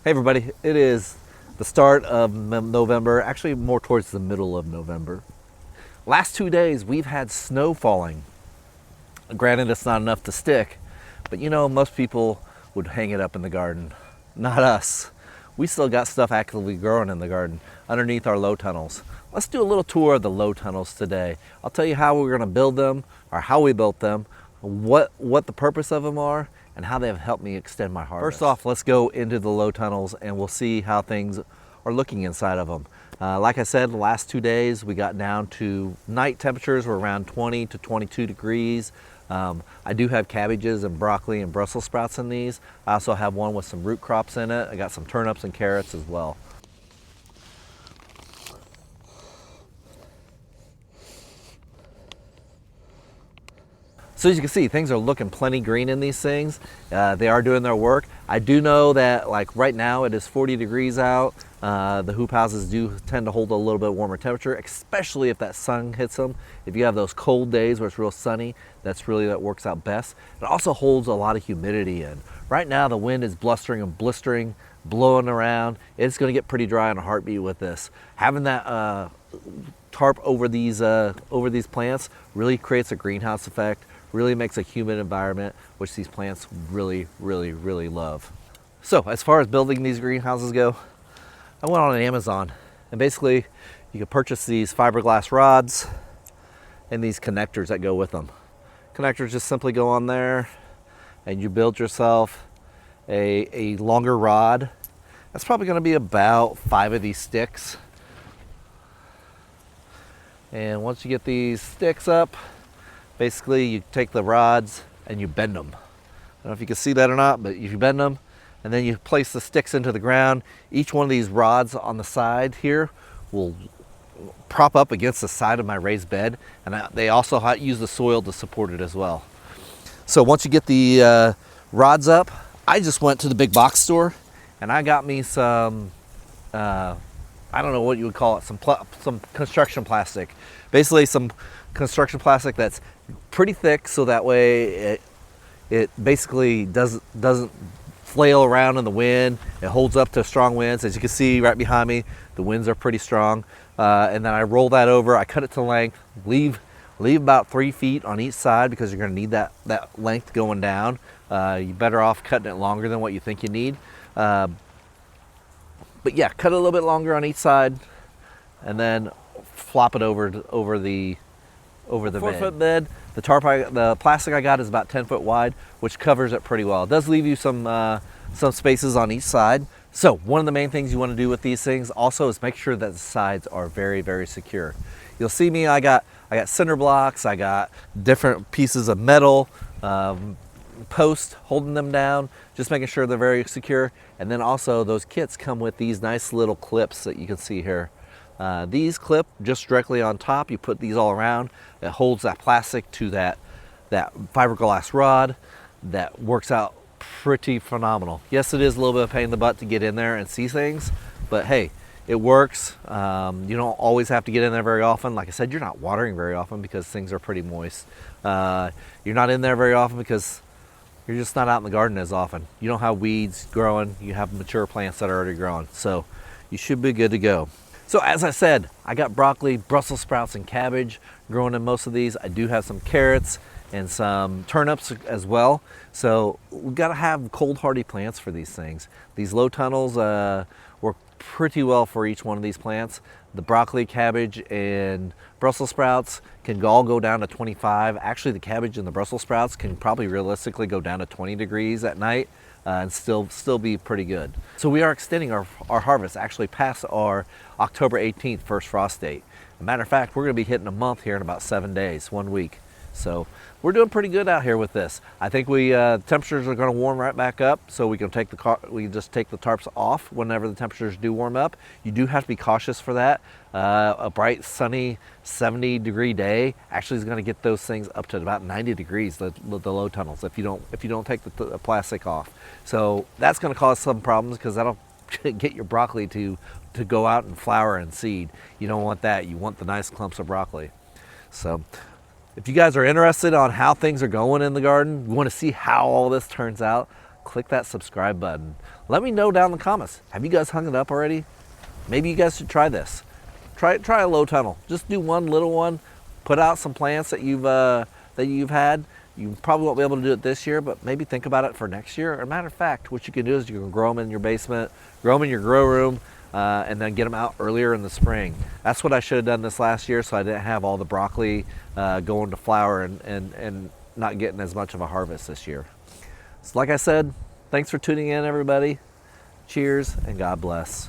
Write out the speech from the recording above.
Hey everybody, it is the start of November, actually more towards the middle of November. Last 2 days we've had snow falling. Granted, it's not enough to stick, but you know, most people would hang it up in the garden. Not us. We still got stuff actively growing in the garden underneath our low tunnels. Let's do a little tour of the low tunnels today. I'll tell you how we're going to build them, or how we built them, what the purpose of them are, and how they've helped me extend my harvest. First off, let's go into the low tunnels and we'll see how things are looking inside of them. Like I said, the last 2 days we got down to night temperatures were around 20 to 22 degrees. I do have cabbages and broccoli and Brussels sprouts in these. I also have one with some root crops in it. I got some turnips and carrots as well. So as you can see, things are looking plenty green in these things. They are doing their work. I do know that like right now it is 40 degrees out. The hoop houses do tend to hold a little bit warmer temperature, especially if that sun hits them. If you have those cold days where it's real sunny, that works out best. It also holds a lot of humidity in. Right now the wind is blustering and blistering, blowing around. It's gonna get pretty dry in a heartbeat with this. Having that tarp over these plants really creates a greenhouse effect. Really makes a humid environment, which these plants really love. So as far as building these greenhouses go, I went on Amazon, and basically you can purchase these fiberglass rods and these connectors that go with them. Connectors just simply go on there and you build yourself a longer rod. That's probably going to be about 5 of these sticks. And once you get these sticks up, basically you take the rods and you bend them. I don't know if you can see that or not, but if you bend them and then you place the sticks into the ground, each one of these rods on the side here will prop up against the side of my raised bed, and they also use the soil to support it as well. So once you get the rods up, I just went to the big box store and I got me some I don't know what you would call it, some construction plastic. Basically some construction plastic that's pretty thick, so that way it basically doesn't flail around in the wind. It holds up to strong winds. As you can see right behind me, the winds are pretty strong. And then I roll that over, I cut it to length, leave about 3 feet on each side because you're gonna need that length going down. You're better off cutting it longer than what you think you need. But yeah, cut it a little bit longer on each side and then flop it over the 4-foot bed. The plastic I got is about 10 foot wide, which covers it pretty well. It does leave you some spaces on each side. So one of the main things you want to do with these things also is make sure that the sides are very secure. You'll see me, I got cinder blocks, I got different pieces of metal, posts holding them down, just making sure they're very secure. And then also those kits come with these nice little clips that you can see here. These clip just directly on top. You put these all around. It holds that plastic to that fiberglass rod. That works out pretty phenomenal. Yes, it is a little bit of a pain in the butt to get in there and see things, but hey, it works. You don't always have to get in there very often. Like I said, you're not watering very often because things are pretty moist. You're not in there very often because you're just not out in the garden as often. You don't have weeds growing. You have mature plants that are already growing. So you should be good to go. So as I said, I got broccoli, Brussels sprouts, and cabbage growing in most of these. I do have some carrots and some turnips as well. So we've got to have cold hardy plants for these things. These low tunnels work pretty well for each one of these plants. The broccoli, cabbage, and Brussels sprouts can all go down to 25. Actually, the cabbage and the Brussels sprouts can probably realistically go down to 20 degrees at night. And still be pretty good. So we are extending our harvest actually past our October 18th first frost date. As a matter of fact, we're going to be hitting a month here in about 7 days, 1 week. So we're doing pretty good out here with this. I think temperatures are going to warm right back up, so we can just take the tarps off whenever the temperatures do warm up. You do have to be cautious for that. A bright, sunny 70-degree day actually is going to get those things up to about 90 degrees, the low tunnels, if you don't take the plastic off. So that's going to cause some problems because that'll get your broccoli to go out and flower and seed. You don't want that. You want the nice clumps of broccoli. So if you guys are interested on how things are going in the garden, you want to see how all this turns out, click that subscribe button. Let me know down in the comments. Have you guys hung it up already? Maybe you guys should try this. Try a low tunnel. Just do one little one. Put out some plants that you've had. You probably won't be able to do it this year, but maybe think about it for next year. As a matter of fact, what you can do is you can grow them in your basement, grow them in your grow room, and then get them out earlier in the spring. That's what I should have done this last year, so I didn't have all the broccoli going to flower and not getting as much of a harvest this year. So like I said, thanks for tuning in, everybody. Cheers and God bless.